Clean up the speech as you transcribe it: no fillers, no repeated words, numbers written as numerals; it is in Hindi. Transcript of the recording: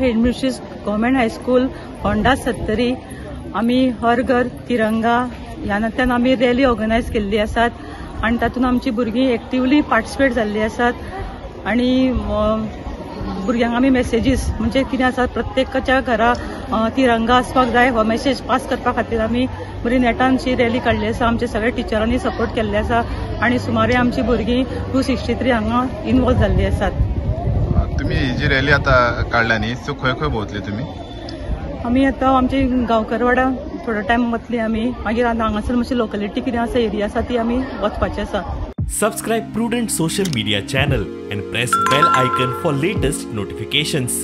Head mistress government high school Honda Sattari आमी हर घर तिरंगा ह्या नात्यान आमी रॅली ऑर्गनायज केल्ली आसात आणि तातूंत आमची भुरगीं एक्टिवली पार्टिसिपेट जाल्ली आसात आणि भुरग्यांक आमी मेसेजीस म्हणजे कितें आसा प्रत्येकाच्या घरा तिरंगा आसपाक जाय हो मेसेज पास करपा खातीर आमी बरी नेटान शी रॅली काडली आसा. आमचे सगळे टिचरांनी सपोर्ट केल्ले आसा आणि सुमारे आमची भुरगीं 263 हांगा इन्वॉल्व जाल्ली आसात. तुम्ही ही जी रॅली आता काढल्या न्ही सो खंय खंय भोंवतले तुम्ही? आमी आतां आमची गांवकरवाडा थोडो टायम वतली आमी मागीर हांगासर मातशी लोकॅलिटी कितें आसा एरिया आसा ती आमी वचपाची आसा. Subscribe Prudent social media channel and press bell icon for latest notifications.